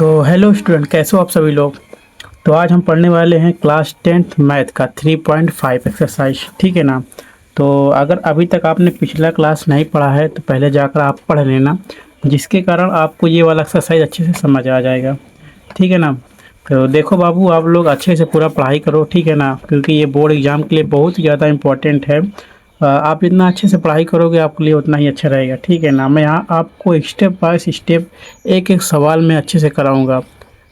तो hello student, कैसे हो आप सभी लोग। तो आज हम पढ़ने वाले हैं क्लास 10th मैथ का 3.5 एक्सरसाइज, ठीक है ना। तो अगर अभी तक आपने पिछला क्लास नहीं पढ़ा है तो पहले जाकर आप पढ़ लेना, जिसके कारण आपको ये वाला एक्सरसाइज अच्छे से समझ आ जाएगा, ठीक है ना। तो देखो बाबू, आप लोग अच्छे से पूरा पढ़ाई करो, ठीक है ना, क्योंकि ये बोर्ड एग्ज़ाम के लिए बहुत ही ज़्यादा इम्पोर्टेंट है। आप जितना अच्छे से पढ़ाई करोगे आपके लिए उतना ही अच्छा रहेगा, ठीक है ना। मैं यहाँ आपको स्टेप बाय स्टेप एक एक सवाल में अच्छे से कराऊंगा,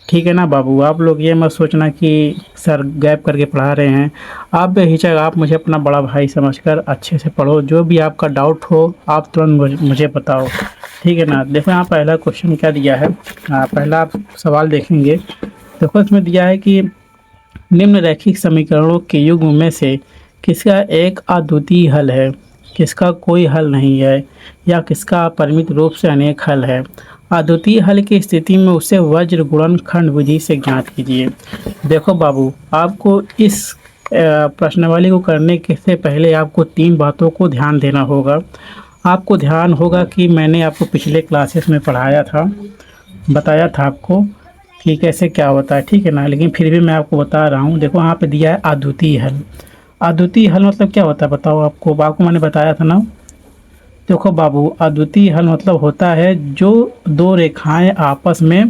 ठीक है ना बाबू। आप लोग ये मत सोचना कि सर गैप करके पढ़ा रहे हैं। आप बेहिचक आप मुझे अपना बड़ा भाई समझकर अच्छे से पढ़ो, जो भी आपका डाउट हो आप तुरंत मुझे बताओ, ठीक है ना। देखो यहाँ पहला क्वेश्चन क्या दिया है। पहला आप सवाल देखेंगे। देखो इसमें दिया है कि निम्न रैखिक समीकरणों के युग्म में से किसका एक अद्वितीय हल है, किसका कोई हल नहीं है, या किसका अपरिमित रूप से अनेक हल है। अद्वितीय हल की स्थिति में उसे वज्र गुणनखंड विधि से ज्ञात कीजिए। देखो बाबू, आपको इस प्रश्नावली को करने के से पहले आपको तीन बातों को ध्यान देना होगा। आपको ध्यान होगा कि मैंने आपको पिछले क्लासेस में पढ़ाया था, बताया था आपको कि कैसे क्या होता है, ठीक है ना। लेकिन फिर भी मैं आपको बता रहा हूँ। देखो यहाँ पे दिया है अद्वितीय हल। अद्वितीय हल मतलब क्या होता है बताओ आपको मैंने बताया था ना। देखो बाबू, अद्वितीय हल मतलब होता है जो दो रेखाएं आपस में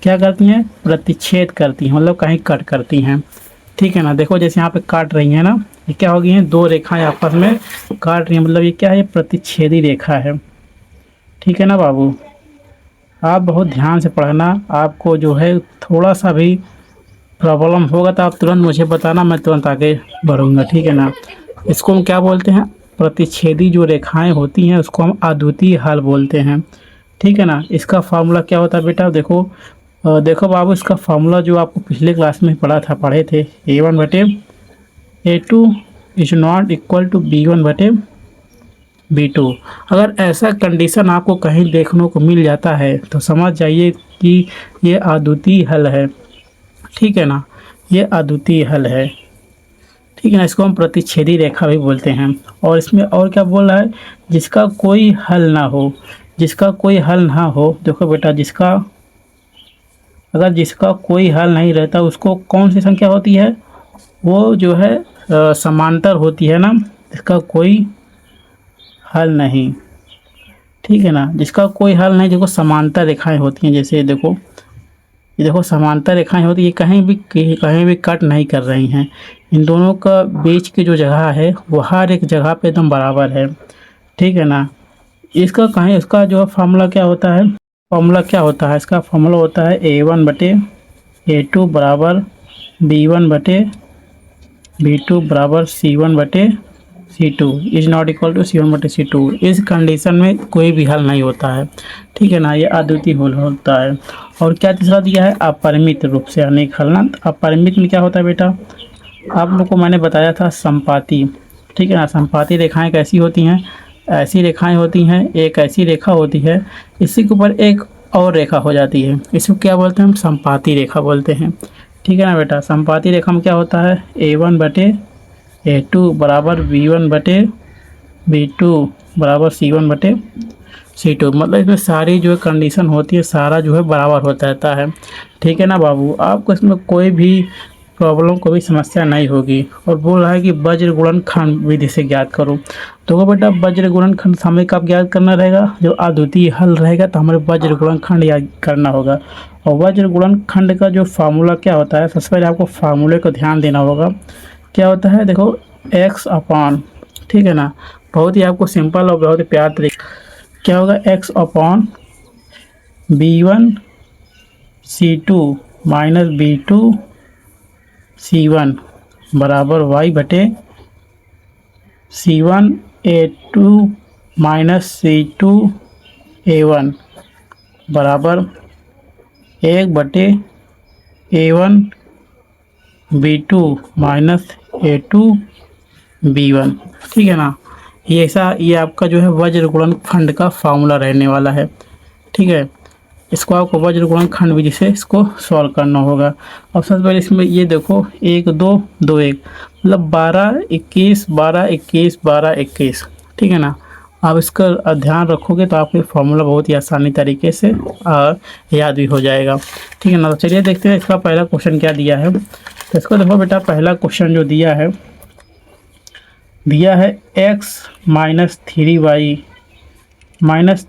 क्या करती हैं, प्रतिच्छेद करती हैं, मतलब कहीं कट करती हैं, ठीक है ना। देखो जैसे यहाँ पे काट रही हैं ना, ये क्या हो गई हैं, दो रेखाएं आपस में काट रही हैं, मतलब ये क्या है, प्रतिच्छेदी रेखा है, ठीक है ना बाबू। आप बहुत ध्यान से पढ़ना। आपको जो है थोड़ा सा भी प्रॉब्लम होगा तो आप तुरंत मुझे बताना, मैं तुरंत आगे बढ़ूँगा, ठीक है ना। इसको हम क्या बोलते हैं, प्रतिच्छेदी जो रेखाएं होती हैं उसको हम अद्वितीय हल बोलते हैं, ठीक है ना। इसका फार्मूला क्या होता है बेटा, देखो देखो बाबू, इसका फार्मूला जो आपको पिछले क्लास में पढ़े थे, A1/A2 is not equal to B1/B2। अगर ऐसा कंडीशन आपको कहीं देखने को मिल जाता है तो समझ जाइए कि ये अद्वितीय हल है, ठीक है ना। ये अद्वितीय हल है, ठीक है ना। इसको हम प्रतिच्छेदी रेखा भी बोलते हैं। और इसमें और क्या बोल रहा है, जिसका कोई हल ना हो, जिसका कोई हल ना हो। देखो बेटा, अगर जिसका कोई हल नहीं रहता उसको कौन सी संख्या होती है, वो जो है समांतर होती है ना। इसका कोई हल नहीं, ठीक है ना। जिसका कोई हल नहीं, देखो समांतर रेखाएं होती हैं, जैसे देखो ये देखो समांतर रेखाएं होती है, कहीं भी कट नहीं कर रही हैं। इन दोनों का बीच की जो जगह है वो हर एक जगह पे एकदम बराबर है, ठीक है ना। इसका जो फार्मूला क्या होता है, इसका फार्मूला होता है A1/A2 बराबर B1/B2 बराबर C1/C2 is not equal to C1/C2। इस कंडीशन में कोई भी हल नहीं होता है, ठीक है ना। ये अद्वितीय हल होता है। और क्या तीसरा दिया है, अपरिमित रूप से अनेक हल ना। अपरिमित में क्या होता है बेटा, आप लोग को मैंने बताया था संपाती, ठीक है ना। संपाती रेखाएं कैसी होती हैं, ऐसी रेखाएं होती हैं, एक ऐसी रेखा होती है, इसी के ऊपर एक और रेखा हो जाती है, इसको क्या बोलते हैं, हम संपाती रेखा बोलते हैं, ठीक है ना बेटा। संपाती रेखा में क्या होता है, A1/A2 बराबर B1/B2 बराबर C1/C2। मतलब इसमें सारी जो कंडीशन होती है, सारा जो है बराबर होता रहता है, ठीक है ना बाबू। आपको इसमें कोई भी प्रॉब्लम, कोई भी समस्या नहीं होगी। और बोल रहा है कि वज्र गुणनखंड विधि से ज्ञात करो। तो बेटा वज्र गुणनखंड हमें कब ज्ञात करना रहेगा, जब अद्वितीय हल रहेगा तो हमें वज्र गुणनखंड याद करना होगा। और वज्र गुणनखंड का जो फार्मूला क्या होता है, सबसे पहले आपको फार्मूले को ध्यान देना होगा। क्या होता है, देखो x अपॉन, ठीक है ना। बहुत ही आपको सिंपल और बहुत ही प्यार तरीका, क्या होगा, x upon B1C2 minus B2C1 बराबर y/C1A2 माइनस C2A1 बराबर 1/A1B2 माइनस A2B1, ठीक है ना। ये आपका जो है वज्र गुणनखंड का फार्मूला रहने वाला है, ठीक है। इसको आपको वज्र गुणनखंड विधि से इसको सॉल्व करना होगा। अब सबसे पहले इसमें ये देखो 1 2 2 1 मतलब 12 21 12 21 12 21, ठीक है ना। आप इसका ध्यान रखोगे तो आपको फॉर्मूला बहुत ही आसानी तरीके से याद भी हो जाएगा। ठीक है ना। तो चलिए देखते हैं इसका पहला क्वेश्चन क्या दिया है। तो इसको देखो बेटा, पहला क्वेश्चन जो दिया है x माइनस 3y माइनस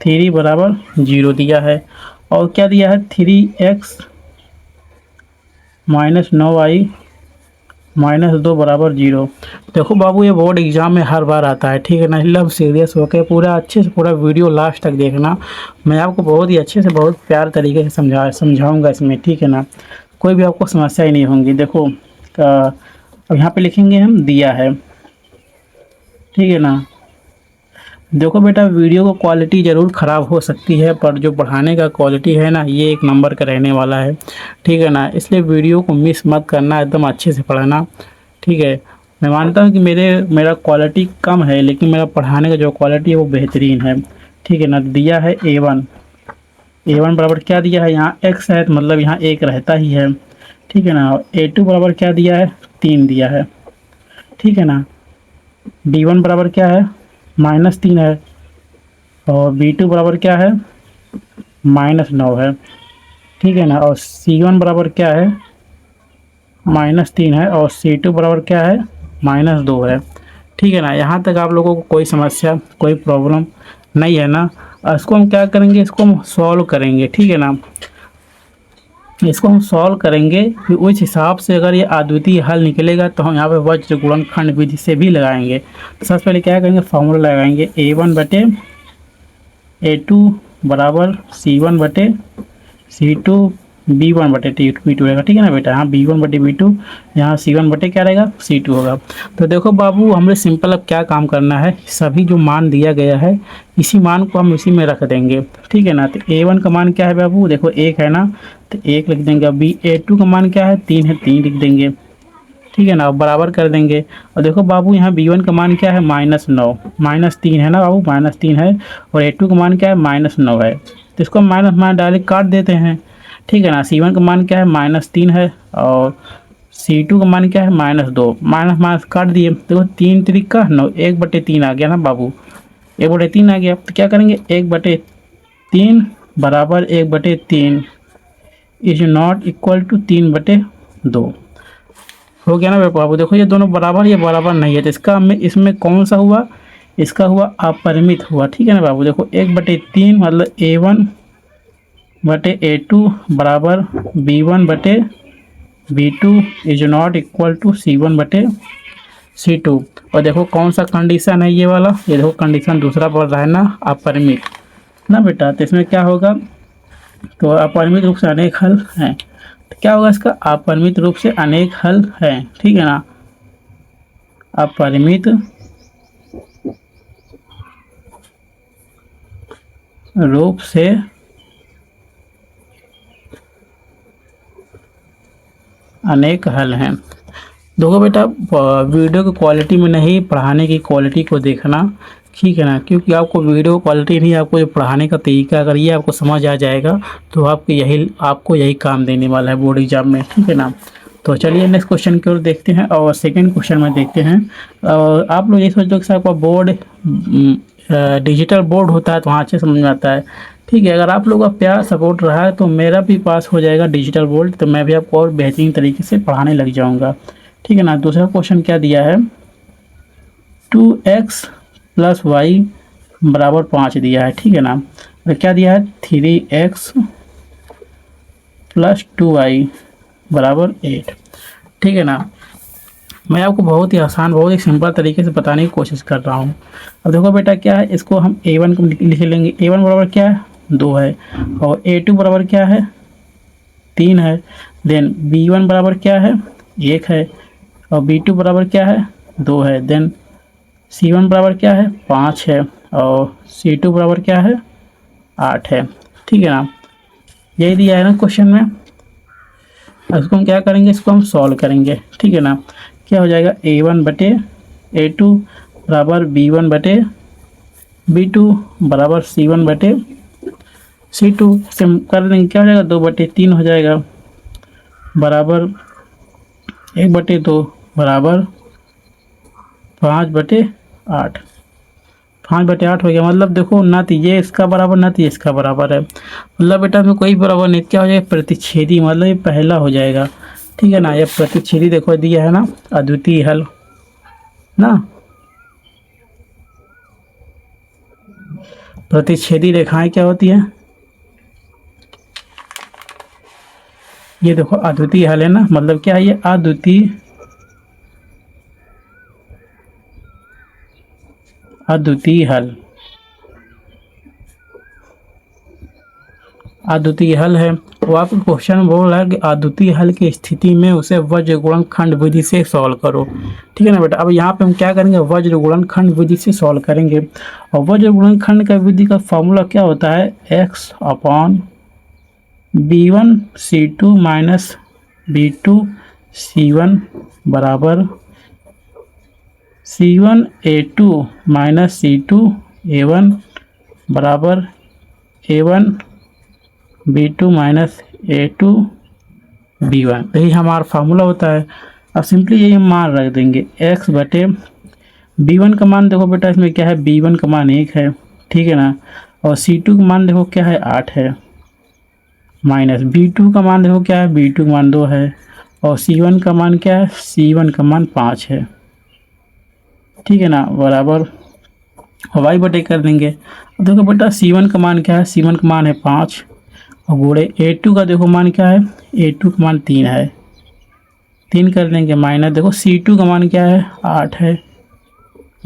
3 बराबर 0 दिया है। और क्या दिया है 3x माइनस 9y माइनस 2 बराबर 0। देखो बाबू, ये बोर्ड एग्जाम में हर बार आता है। ठीक है ना। इसलिए अब सीरियस होकर पूरा अच्छे से पूरा वीडियो लास्ट तक देखना। मैं आपको बहुत ही अच्छे से बहुत प्यार तरीके से समझाऊंगा इसमें। ठीक है ना। कोई भी आपको समस्या ही नहीं होंगी। देखो अब यहाँ पे लिखेंगे हम दिया है। ठीक है ना। देखो बेटा, वीडियो को क्वालिटी ज़रूर ख़राब हो सकती है, पर जो पढ़ाने का क्वालिटी है ना, ये एक नंबर का रहने वाला है। ठीक है ना। इसलिए वीडियो को मिस मत करना, एकदम अच्छे से पढ़ना। ठीक है। मैं मानता हूँ कि मेरा क्वालिटी कम है, लेकिन मेरा पढ़ाने का जो क्वालिटी है वो बेहतरीन है। ठीक है ना। दिया है a1 बराबर क्या दिया है, यहाँ x है तो मतलब यहाँ एक रहता ही है। ठीक है ना। a2 बराबर क्या दिया है, 3 दिया है। ठीक है ना। b1 बराबर क्या है, -3 है। और b2 बराबर क्या है, -9 है। ठीक है ना। और c1 बराबर क्या है, -3 है। और c2 बराबर क्या है, -2 है। ठीक है ना। यहाँ तक आप लोगों को कोई समस्या कोई प्रॉब्लम नहीं है ना। इसको हम क्या करेंगे, इसको हम सॉल्व करेंगे। ठीक है ना। इसको हम सॉल्व करेंगे कि उस हिसाब से अगर ये अद्वितीय हल निकलेगा तो हम यहाँ पे वज्र गुणनखंड विधि से भी लगाएंगे। तो सबसे पहले क्या करेंगे, फॉर्मूला लगाएंगे a1 बटे a2 बराबर c1 बटे c2 b1 बटे b2 रहेगा। ठीक है ना बेटा। यहाँ b1 बटे b2, यहाँ c1 बटे क्या रहेगा, c2 होगा। तो देखो बाबू, हमें सिंपल अब क्या काम करना है, सभी जो मान दिया गया है इसी मान को हम इसी में रख देंगे। ठीक है ना। तो a1 का मान क्या है बाबू, देखो 1 है ना, तो 1 लिख देंगे। अभी a2 का मान क्या है, 3 है, 3 लिख देंगे। ठीक है ना। अब बराबर कर देंगे। और देखो बाबू, यहाँ b1 का मान क्या है, -9, -3 है ना बाबू, -3 है। और a2 का मान क्या है, -9 है। तो इसको माइनस माइनस डायरेक्ट काट देते हैं। ठीक है ना। c1 का मान क्या है, -3 है। और c2 का मान क्या है, -2। माइनस माइनस काट दिए। देखो 3 3 9, 1/3 आ गया ना बाबू, 1/3 आ गया। तो क्या करेंगे, 1/3 बराबर 1/3 इज नॉट इक्वल टू 3/2 हो गया ना बाबू। देखो ये दोनों बराबर, ये बराबर नहीं है, तो इसका में इसमें कौन सा हुआ, इसका हुआ अपरिमित हुआ। ठीक है ना बाबू। देखो 1/3 मतलब a1 बटे a2 बराबर b1 बटे b2 is not equal to c1 बटे c2। और देखो कौन सा कंडीशन है ये वाला, ये देखो कंडीशन दूसरा पड़ रहा है ना, अपरिमित ना बेटा। तो इसमें क्या होगा, तो अपरिमित रूप से अनेक हल हैं। तो क्या होगा इसका, अपरिमित रूप से अनेक हल हैं। ठीक है ना। अपरिमित रूप से अनेक हल हैं। देखो बेटा, वीडियो की क्वालिटी में नहीं, पढ़ाने की क्वालिटी को देखना। ठीक है ना। क्योंकि आपको वीडियो क्वालिटी नहीं, आपको ये पढ़ाने का तरीका अगर ये आपको समझ आ जाएगा तो आपको यही काम देने वाला है बोर्ड एग्जाम में। ठीक है ना। तो चलिए नेक्स्ट क्वेश्चन की ओर देखते हैं। और सेकंड क्वेश्चन में देखते हैं। आप लोग ये सोच लो कि आपका बोर्ड डिजिटल बोर्ड होता है तो वहाँ अच्छे समझ में आता है। ठीक है। अगर आप लोगों का प्यार सपोर्ट रहा है तो मेरा भी पास हो जाएगा डिजिटल बोर्ड, तो मैं भी आपको और बेहतरीन तरीके से पढ़ाने लग जाऊँगा। ठीक है ना। दूसरा क्वेश्चन क्या दिया है, 2x + y बराबर 5 दिया है। ठीक है ना। और क्या दिया है, 3x + 2y बराबर 8। ठीक है ना। मैं आपको बहुत ही आसान, बहुत ही सिंपल तरीके से बताने की कोशिश कर रहा हूँ। अब देखो बेटा, क्या है, इसको हम a1 को लिख लेंगे। a1 बराबर क्या है, 2 है। और a2 बराबर क्या है, 3 है। देन b1 बराबर क्या है, 1 है। और b2 बराबर क्या है, 2 है। देन c1 बराबर क्या है, 5 है। और c2 बराबर क्या है, 8 है। ठीक है ना। यही दिया है ना क्वेश्चन में। इसको हम क्या करेंगे, इसको हम सॉल्व करेंगे। ठीक है ना। क्या हो जाएगा, a1 बटे a2 बराबर b1 बटे b2 बराबर c1 बटे c2 से कर देंगे। क्या हो जाएगा, 2/3 हो जाएगा बराबर 1/2 बराबर 5/8। 5/8 हो गया। मतलब देखो ना तो ये इसका बराबर ना तो ये इसका बराबर है, मतलब बेटा में कोई बराबर नहीं, क्या हो जाएगा प्रतिच्छेदी, मतलब ये पहला हो जाएगा। ठीक है ना, ये प्रतिच्छेदी देखो दिया है ना, अद्वितीय हल ना, प्रतिच्छेदी रेखाएं क्या होती है, ये देखो अद्वितीय हल है ना, मतलब क्या है ये अद्वितीय, अद्वितीय हल, अद्वितीय हल है। वो आपको क्वेश्चन बोल रहा है कि अद्वितीय हल की स्थिति में उसे वज्र गुणनखंड विधि से सॉल्व करो। ठीक है ना बेटा, अब यहाँ पे हम क्या करेंगे, वज्र गुणनखंड विधि से सॉल्व करेंगे। और वज्र गुणनखंड का विधि का फॉर्मूला क्या होता है, x/b1c2 माइनस b2c1 बराबर c1a2 माइनस c2a1 बराबर a1 b2 minus a2 b1, यही हमारा फार्मूला होता है। अब सिंपली यही हम मान रख देंगे, x बटे b1 का मान देखो बेटा इसमें क्या है, b1 का मान 1 है, ठीक है ना, और c2 का मान देखो क्या है 8 है, माइनस b2 का मान देखो क्या है, b2 का मान 2 है, और c1 का मान क्या है, c1 का मान 5 है। ठीक है ना, बराबर y बटे कर देंगे। अब देखो बेटा c1 का मान क्या है, c1 का मान है 5, और गुणे a2 का देखो मान क्या है, a2 का मान 3 है, 3 कर देंगे, माइनस देखो c2 का मान क्या है 8 है,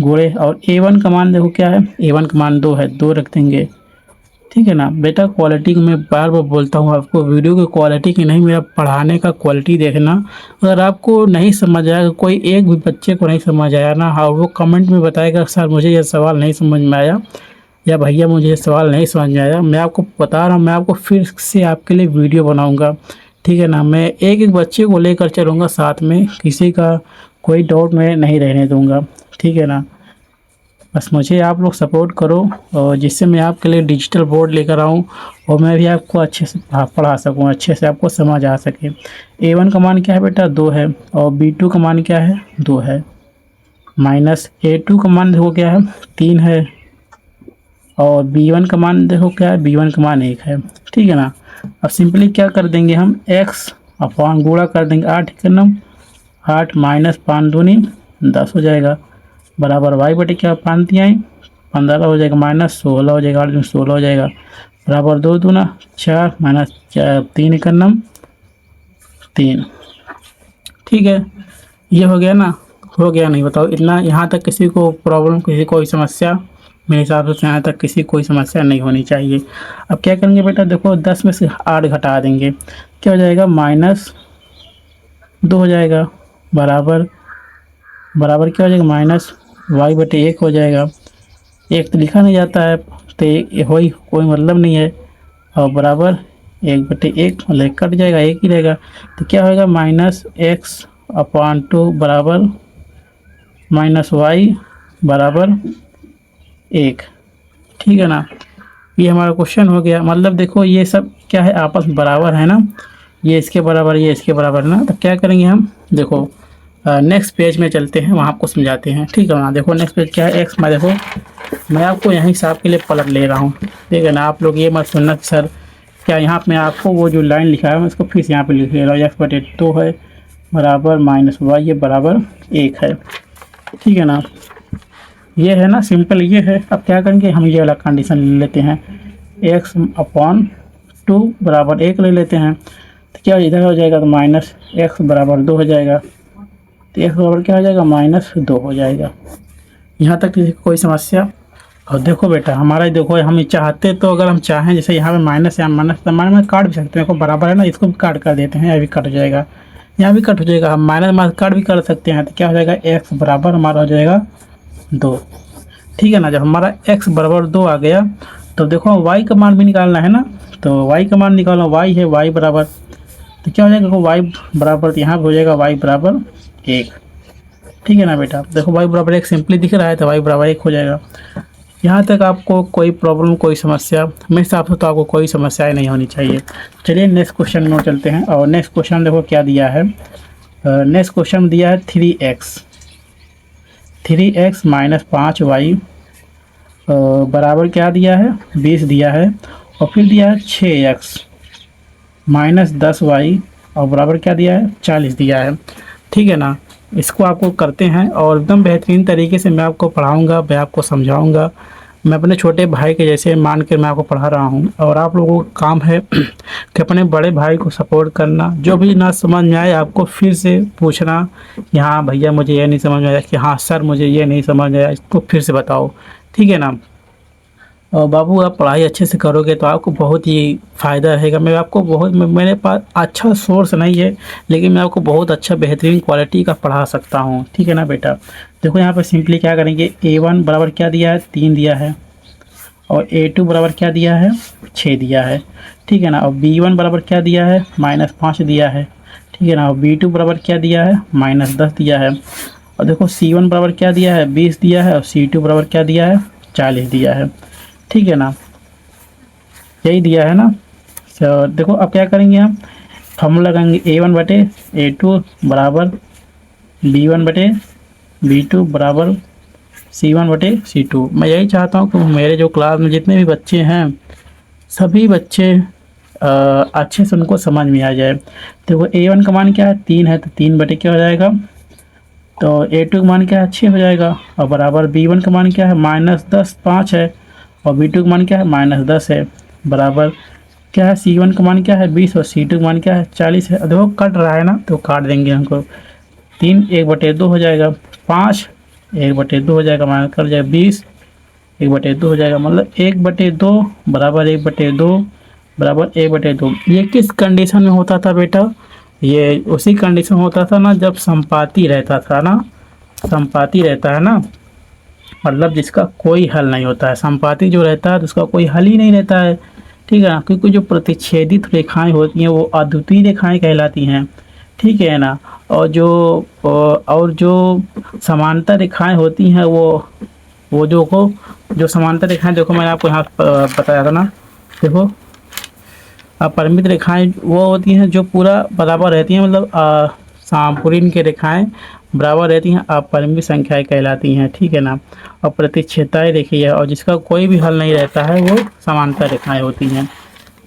गुणे और a1 का मान देखो क्या है, a1 का मान 2 है, 2 रख देंगे। ठीक है ना बेटा, क्वालिटी मैं बार बार बोलता हूँ आपको, वीडियो की क्वालिटी की नहीं, मेरा पढ़ाने का क्वालिटी देखना। अगर आपको नहीं समझ आया, कोई एक भी बच्चे को नहीं समझ आया ना, हाँ वो कमेंट में बताएगा सर मुझे ये सवाल नहीं समझ में आया, या भैया मुझे ये सवाल नहीं समझ में आया, मैं आपको बता रहा हूँ, मैं आपको फिर से आपके लिए वीडियो बनाऊँगा। ठीक है ना, मैं एक एक बच्चे को लेकर चलूँगा साथ में, किसी का कोई डाउट मैं नहीं रहने दूँगा। ठीक है ना, बस मुझे आप लोग सपोर्ट करो, और जिससे मैं आपके लिए डिजिटल बोर्ड लेकर आऊँ और मैं भी आपको अच्छे से पढ़ा सकूँ, अच्छे से आपको समझ आ सके। a1 का मान क्या है बेटा 2 है, और b2 का मान क्या है 2 है, माइनस a2 का मान देखो क्या है 3 है, और b1 का मान देखो क्या है, b1 का मान 1 है। ठीक है ना, अब सिंपली क्या कर देंगे हम, x अपॉन गुणा कर देंगे 8 के नम 8 माइनस 5 दूनी 10 हो जाएगा, बराबर y बटे क्या 5 दिया 15 हो जाएगा, माइनस 16 हो जाएगा, 8 में 16 हो जाएगा, बराबर 2 दूना 4 माइनस 3 का नम 3। ठीक है, ये हो गया ना, हो गया नहीं, बताओ इतना, यहाँ तक किसी को प्रॉब्लम, किसी कोई समस्या, मेरे हिसाब से यहाँ तक किसी कोई समस्या नहीं होनी चाहिए। अब क्या करेंगे बेटा, देखो 10 में से 8 घटा देंगे, क्या हो जाएगा -2 हो जाएगा, बराबर बराबर क्या हो जाएगा -y बटे 1 हो जाएगा, 1 तो लिखा नहीं जाता है तो हो ही कोई मतलब नहीं है, और बराबर 1 बटे 1 मतलब कट जाएगा, 1 ही रहेगा, तो क्या होगा -x/2 बराबर -y बराबर 1। ठीक है ना, ये हमारा क्वेश्चन हो गया। मतलब देखो ये सब क्या है, आपस में बराबर है ना, ये इसके बराबर ये इसके बराबर ना, तो क्या करेंगे हम, देखो नेक्स्ट पेज में चलते हैं, वहाँ आपको समझाते हैं। ठीक है ना, देखो नेक्स्ट पेज क्या है, एक्स में देखो मैं आपको यहीं से आपके लिए पलट ले रहा हूँ। ठीक है ना, आप लोग ये मत सुनना कि सर क्या, यहाँ पे आपको वो जो लाइन लिखा है मैं इसको फिर से यहाँ पे लिख ले रहा हूँ, एक्स बटे 2 है बराबर -y ये बराबर 1 है। ठीक है ना, ये है ना सिंपल, ये है। अब क्या करेंगे हम, ये वाला कंडीशन ले लेते हैं, x/2 बराबर 1 ले लेते हैं, तो क्या इधर हो जाएगा, तो -x बराबर 2 हो जाएगा, तो x बराबर क्या हो जाएगा -2 हो जाएगा। यहाँ तक किसी कोई समस्या। और देखो बेटा हमारा, देखो हम चाहते तो, अगर हम चाहें जैसे यहाँ पे माइनस या माइनस में काट भी सकते हैं, देखो बराबर है ना, इसको भी काट कर देते हैं, यहाँ भी कट हो जाएगा, यहाँ भी कट हो जाएगा, हम माइनस काट भी कर सकते हैं, तो क्या हो जाएगा x बराबर हमारा हो जाएगा 2। ठीक है ना, जब हमारा x बराबर 2 आ गया, तो देखो y का मान भी निकालना है ना, तो y का मान निकालो, y है y बराबर, तो क्या हो जाएगा, देखो y बराबर यहाँ हो जाएगा y बराबर 1। ठीक है ना बेटा, देखो y बराबर 1 सिंपली दिख रहा है, तो y बराबर 1 हो जाएगा। यहाँ तक आपको कोई प्रॉब्लम, कोई समस्या, मेरे हिसाब से तो आपको कोई समस्याएं नहीं होनी चाहिए। चलिए नेक्स्ट क्वेश्चन में चलते हैं, और नेक्स्ट क्वेश्चन देखो क्या दिया है, नेक्स्ट क्वेश्चन दिया है 3x -5y बराबर क्या दिया है, 20 दिया है, और फिर दिया है 6x माइनस 10y, और बराबर क्या दिया है, 40 दिया है। ठीक है ना। इसको आपको करते हैं और एकदम बेहतरीन तरीके से मैं आपको पढ़ाऊँगा, मैं आपको समझाऊँगा। मैं अपने छोटे भाई के जैसे मान कर मैं आपको पढ़ा रहा हूँ, और आप लोगों का काम है कि अपने बड़े भाई को सपोर्ट करना। जो भी ना समझ में आए आपको फिर से पूछना कि हाँ भैया मुझे ये नहीं समझ में आया, कि हाँ सर मुझे ये नहीं समझ में आया, इसको फिर से बताओ। ठीक है ना। और बाबू आप पढ़ाई अच्छे से करोगे तो आपको बहुत ही फ़ायदा रहेगा। मैं आपको बहुत मेरे पास अच्छा सोर्स नहीं है, लेकिन मैं आपको बहुत अच्छा बेहतरीन क्वालिटी का पढ़ा सकता हूँ। ठीक है ना बेटा। देखो यहाँ पर सिंपली क्या करेंगे, A1 बराबर क्या दिया है, 3 दिया है, और A2 बराबर क्या दिया है, 6 दिया है। ठीक है ना। और B1 बराबर क्या दिया है, -5 दिया है। ठीक है ना। और B2 बराबर क्या दिया है, -10 दिया है। और देखो C1 बराबर क्या दिया है, 20 दिया है, और C2 बराबर क्या दिया है, 40 दिया है। ठीक है ना। यही दिया है ना। तो देखो अब क्या करेंगे, हम फॉर्मूला लगाएंगे, A1 बटे A2 बराबर B1 बटे B2 बराबर C1 बटे C2। मैं यही चाहता हूँ कि मेरे जो क्लास में जितने भी बच्चे हैं, सभी बच्चे अच्छे से उनको समझ में आ जाए। देखो A1 का मान क्या है, 3 है, तो 3 बटे क्या हो जाएगा, तो A2 का मान क्या है, 6 हो जाएगा, और बराबर B1 का मान क्या है, -10, 5 है, और B2 का मान क्या है, -10 है, बराबर क्या है, C1 का मान क्या है, 20, और C2 का मान क्या है, 40 है। देखो कट रहा है ना, तो काट देंगे हमको। 3 1/2 हो जाएगा, 5 1/2 हो जाएगा, माइनस कर जाएगा 20 1/2 हो जाएगा, मतलब 1/2 बराबर 1/2 बराबर 1/2। ये किस कंडीशन में होता था बेटा, ये उसी कंडीशन में होता था ना जब संपाती रहता था ना, संपाती रहता है ना, मतलब जिसका कोई हल नहीं होता है। संपाती जो रहता है तो उसका कोई हल ही नहीं रहता है। ठीक है ना। क्योंकि जो प्रतिच्छेदित रेखाएं होती हैं वो अद्वितीय रेखाएं कहलाती हैं। ठीक है ना। और जो समांतर रेखाएं होती हैं वो जो समांतर रेखाएं, देखो मैंने आपको यहाँ बताया था ना। देखो अपरिमित रेखाएं वो होती हैं जो पूरा बराबर रहती हैं, मतलब पूरी इनकी रेखाएं बराबर रहती हैं, अपरिमित संख्याएं कहलाती हैं। ठीक है ना। और प्रतिच्छेदाएं देखिए, और जिसका कोई भी हल नहीं रहता है वो समांतर रेखाएं होती हैं।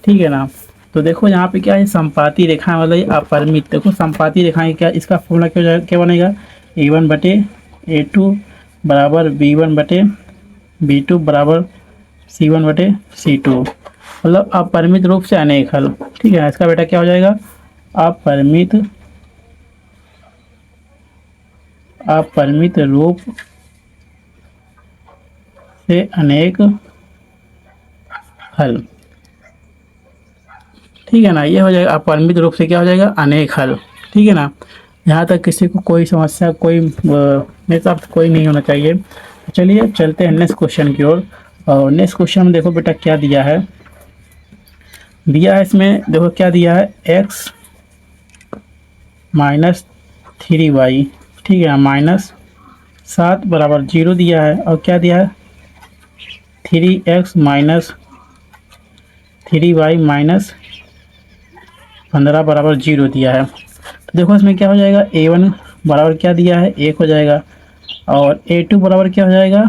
ठीक है ना। तो देखो यहाँ पे क्या है, संपाती रेखाएं मतलब ये अपरिमित। देखो संपाती रेखाएं क्या, इसका फॉर्मूला क्या बनेगा, A1 बटे A2 बराबर B1 बटे B2 बराबर C1 बटे C2, मतलब अपरिमित रूप से अनेक हल। ठीक है। इसका बेटा क्या हो जाएगा, अपरिमित अपरिमित रूप से अनेक हल। ठीक है ना। ये हो जाएगा अपरिमित रूप से क्या हो जाएगा, अनेक हल। ठीक है ना। यहाँ तक किसी को कोई समस्या, कोई मेरे हिसाब से कोई नहीं होना चाहिए। चलिए चलते हैं नेक्स्ट क्वेश्चन की ओर। और नेक्स्ट क्वेश्चन में देखो बेटा क्या दिया है, दिया है इसमें देखो क्या दिया है, x -3y। ठीक है, -7 बराबर 0 दिया है, और क्या दिया है, 3x माइनस 3y माइनस 15 बराबर 0 दिया है। तो देखो इसमें क्या हो जाएगा, A1 बराबर क्या दिया है, 1 हो जाएगा, और A2 बराबर क्या हो जाएगा,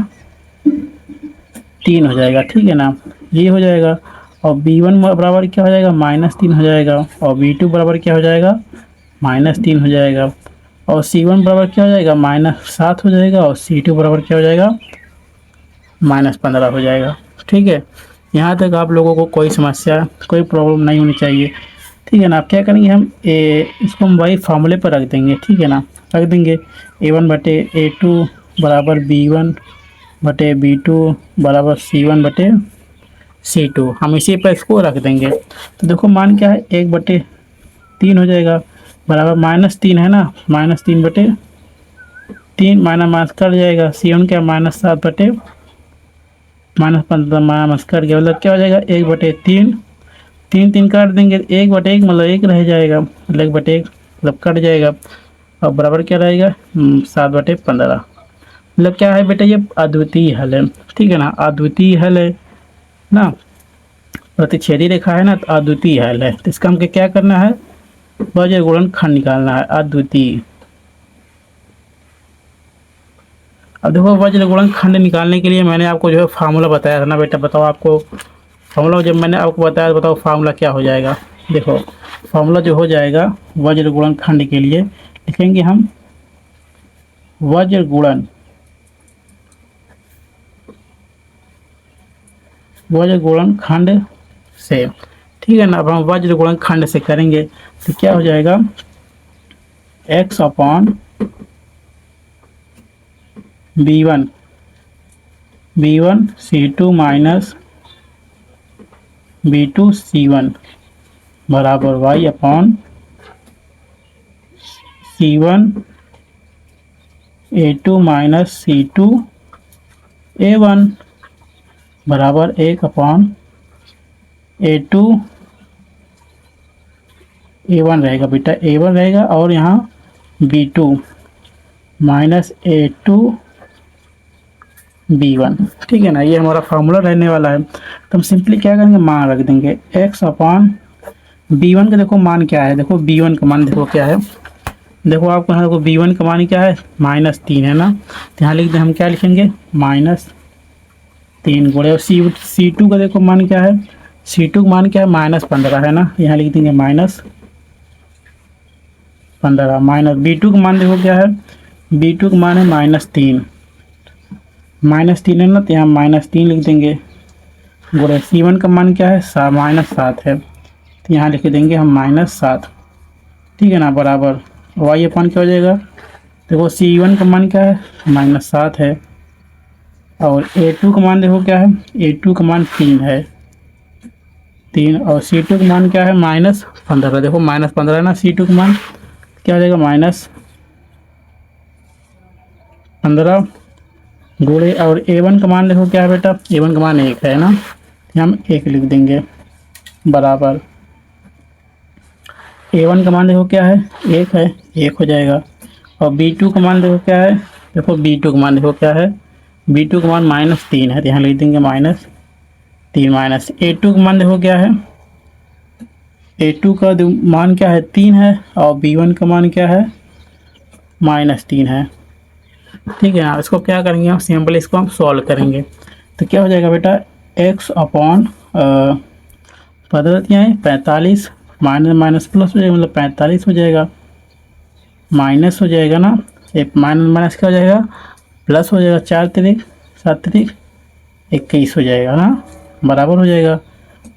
3 हो जाएगा। ठीक है ना, ये हो जाएगा। और B1 बराबर क्या हो जाएगा, -3 हो जाएगा, और B2 बराबर क्या हो जाएगा, -3 हो जाएगा, और C1 बराबर क्या हो जाएगा, -7 हो जाएगा, और C2 बराबर क्या हो जाएगा, -15 हो जाएगा। ठीक है। यहाँ तक आप लोगों को कोई समस्या, कोई प्रॉब्लम नहीं होनी चाहिए। ठीक है ना। आप क्या करेंगे, हम इसको हम वही फार्मूले पर रख देंगे। ठीक है ना, रख देंगे A1 बटे A2 बराबर B1 बटे B2 बराबर C1 बटे C2, हम इसी पर इसको रख देंगे। तो देखो मान क्या है, 1/3 हो जाएगा, बराबर -3 है ना, -3 बटे 3, माइनस माइनस कट जाएगा, C1 क्या -7 बटे -15 माइनस कट गया, मतलब क्या हो जाएगा, 1/3, 3 3 काट देंगे, 1/1 मतलब 1 रह जाएगा, मतलब 1/1 मतलब कट जाएगा, और बराबर क्या रहेगा, 7/15। मतलब क्या है बेटा, ये अद्वितीय हल है। ठीक है ना, अद्वितीय हल है ना, प्रतिच्छेदी रेखा है ना, तो अद्वितीय हल है। तो इसका हमको क्या करना है, गुणनखंड निकालना है, अद्वितीय अब देखो वज्र गुणनखंड निकालने के लिए मैंने आपको जो है फार्मूला बताया था ना बेटा, बताओ आपको फार्मूला जब मैंने आपको बताया तो बताओ फार्मूला क्या हो जाएगा। देखो फार्मूला जो हो जाएगा वज्र गुणनखंड के लिए लिखेंगे हम वज्र गुणनखंड से, ठीक है ना। अब हम वज्र गुणनखंड से करेंगे तो क्या हो जाएगा x upon b1 c2 minus b2 c1 बराबर y upon c1 a2 minus c2 a1 बराबर 1 अपॉन a2 a1 रहेगा बेटा, a1 रहेगा और यहाँ b2 माइनस a2 b1, ठीक है ना। ये हमारा फार्मूला रहने वाला है। तो हम सिंपली क्या करेंगे, मान रख देंगे x अपॉन b1 का देखो मान क्या है, देखो b1 का मान देखो क्या है, देखो आपको यहाँ देखो b1 का मान क्या है -3 है ना। तो यहाँ लिख दें हम क्या लिखेंगे -3 गुणे, और c2 का देखो मान क्या है, c2 का मान क्या है -15 है ना। यहाँ लिख देंगे -15 माइनस b2 का मान देखो क्या है, b2 का मान है -3 है ना। तो यहाँ -3 लिख देंगे गुणे c1 का मान क्या है -7 है, तो यहाँ लिख देंगे हम -7, ठीक है ना, बराबर y अपन क्या हो जाएगा, देखो c1 का मान क्या है -7 है और a2 का मान देखो क्या है, a2 का मान 3 है 3 और c2 का मान क्या है -15, देखो -15 है ना c2 का मान, क्या हो जाएगा -15 गुणे, और a1 का मान देखो क्या है बेटा, a1 का मान 1 है ना, हम 1 लिख देंगे बराबर a1 का मान देखो क्या है 1 है, 1 हो जाएगा। और b2 का मान देखो क्या है, देखो b2 का मान देखो क्या है, b2 का मान -3 है, तो यहाँ लिख देंगे -3 माइनस a2 का मान देखो क्या है, a2 का मान क्या है 3 है और b1 का मान क्या है -3 है, ठीक है ना। इसको क्या करेंगे हम सिंपल, इसको हम सॉल्व करेंगे तो क्या हो जाएगा बेटा x अपॉन पद्धति है 45 माइनस प्लस हो जाएगा, मतलब 45 हो जाएगा, माइनस हो जाएगा ना, एक माइनस क्या हो जाएगा प्लस हो जाएगा, 4 तिरिक 7 तिरिक 21 हो जाएगा ना, बराबर हो जाएगा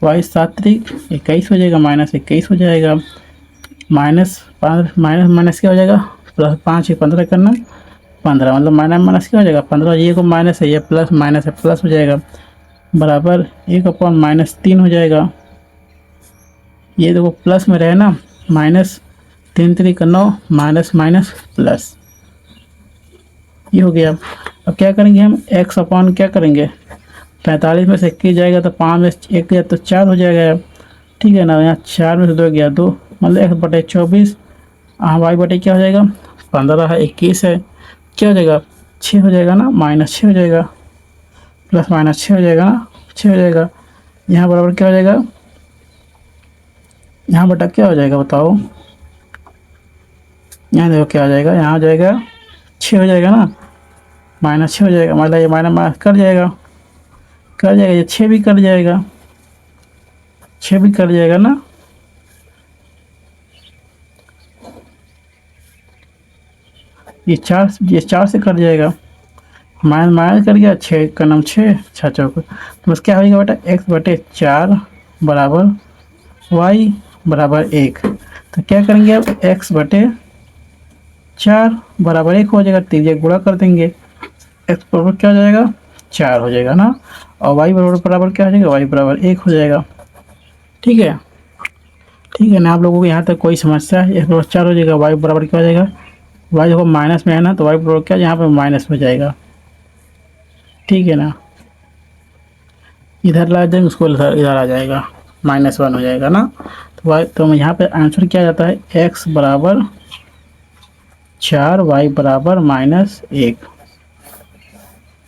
y 7 तिरिक 21 हो जाएगा, -21 हो जाएगा, माइनस क्या हो जाएगा प्लस 5 15 करना 15, मतलब माइनस क्या हो जाएगा 15, ये को माइनस है ये प्लस माइनस है प्लस हो जाएगा, बराबर 1 अपॉन -3 हो जाएगा। ये देखो प्लस में रहे ना, -3 3 9 माइनस प्लस, ये हो गया। अब क्या करेंगे हम x अपॉन क्या करेंगे 45 में से 21 जाएगा तो 5 में 1 गया तो 4 हो जाएगा, ठीक है ना। यहाँ 4 में से 2 गया 2, मतलब 1/24, y बटे क्या हो जाएगा 15 है 21 है, क्या हो जाएगा 6 हो जाएगा ना, -6 हो जाएगा, प्लस -6 हो जाएगा ना, 6 हो जाएगा। यहाँ बराबर क्या हो जाएगा, यहाँ बटा क्या हो जाएगा बताओ, यहाँ देखो क्या हो जाएगा, यहाँ हो जाएगा 6 हो जाएगा ना, -6 हो जाएगा, मतलब ये माइनस कट जाएगा ये 6 भी कट जाएगा, 6 भी कट जाएगा ना, ये 4 से कट जाएगा, माइनस कर गया 6 का नाम 6 6 चौक, तो बस क्या हो जाएगा बेटा x/4 बराबर y बराबर 1। तो क्या करेंगे अब x/4 बराबर 1 हो जाएगा, 3 गुणा कर देंगे, x बराबर क्या हो जाएगा 4 हो जाएगा ना, और y बराबर क्या हो जाएगा, y बराबर 1 हो जाएगा, ठीक है ना। आप लोगों को यहाँ तक कोई समस्या है, x बराबर 4 हो जाएगा, y बराबर क्या हो जाएगा, y देखो माइनस में है ना, तो y बराबर क्या यहाँ पे माइनस हो जाएगा, ठीक है ना। इधर ला देंगे उसको, इधर आ जाएगा -1 हो जाएगा ना। तो यहाँ पे आंसर क्या जाता है x बराबर 4 y बराबर -1,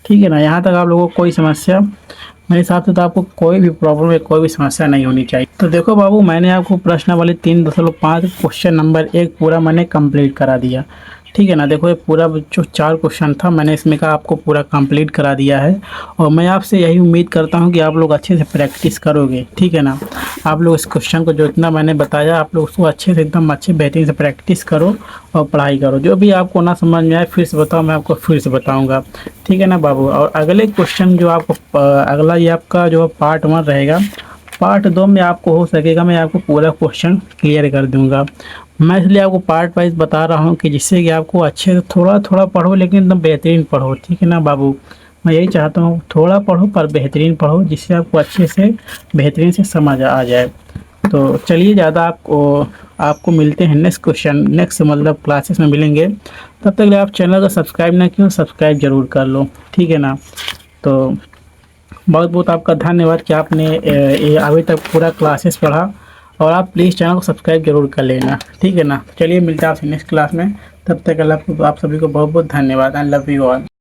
ठीक है ना। यहाँ तक आप लोगों को कोई समस्या, मेरे हिसाब से तो आपको कोई भी प्रॉब्लम है, कोई भी समस्या नहीं होनी चाहिए। तो देखो बाबू, मैंने आपको प्रश्नावली 3.5 क्वेश्चन नंबर 1 पूरा मैंने कंप्लीट करा दिया। ठीक है ना। देखो ये पूरा जो 4 क्वेश्चन था मैंने इसमें का आपको पूरा कंप्लीट करा दिया है और मैं आपसे यही उम्मीद करता हूँ कि आप लोग अच्छे से प्रैक्टिस करोगे। ठीक है ना। आप लोग इस क्वेश्चन को जो इतना मैंने बताया आप लोग उसको अच्छे से एकदम अच्छे बेहतरीन से प्रैक्टिस करो और पढ़ाई करो। जो भी आपको ना समझ में आए फिर से बताओ, मैं आपको फिर से बताऊँगा। ठीक है ना बाबू। और अगले क्वेश्चन जो आपको अगला ये आपका जो पार्ट 1 रहेगा, पार्ट 2 में आपको हो सकेगा मैं आपको पूरा क्वेश्चन क्लियर कर दूंगा। मैं इसलिए आपको पार्ट वाइज बता रहा हूँ कि जिससे कि आपको अच्छे से थोड़ा थोड़ा पढ़ो लेकिन एकदम बेहतरीन पढ़ो। ठीक है ना बाबू। मैं यही चाहता हूँ थोड़ा पढ़ो पर बेहतरीन पढ़ो जिससे आपको अच्छे से बेहतरीन से समझ आ जाए। तो चलिए ज़्यादा आपको आपको मिलते हैं नेक्स्ट क्वेश्चन, नेक्स्ट मतलब क्लासेस में मिलेंगे। तब तक आप चैनल को सब्सक्राइब ना किया सब्सक्राइब जरूर कर लो। ठीक है ना। तो बहुत बहुत आपका धन्यवाद कि आपने ये अभी तक पूरा क्लासेस पढ़ा और आप प्लीज़ चैनल को सब्सक्राइब जरूर कर लेना। ठीक है ना। चलिए मिलते हैं आपसे नेक्स्ट क्लास में। तब तक अल्लाह आप सभी को बहुत बहुत धन्यवाद। I love you all.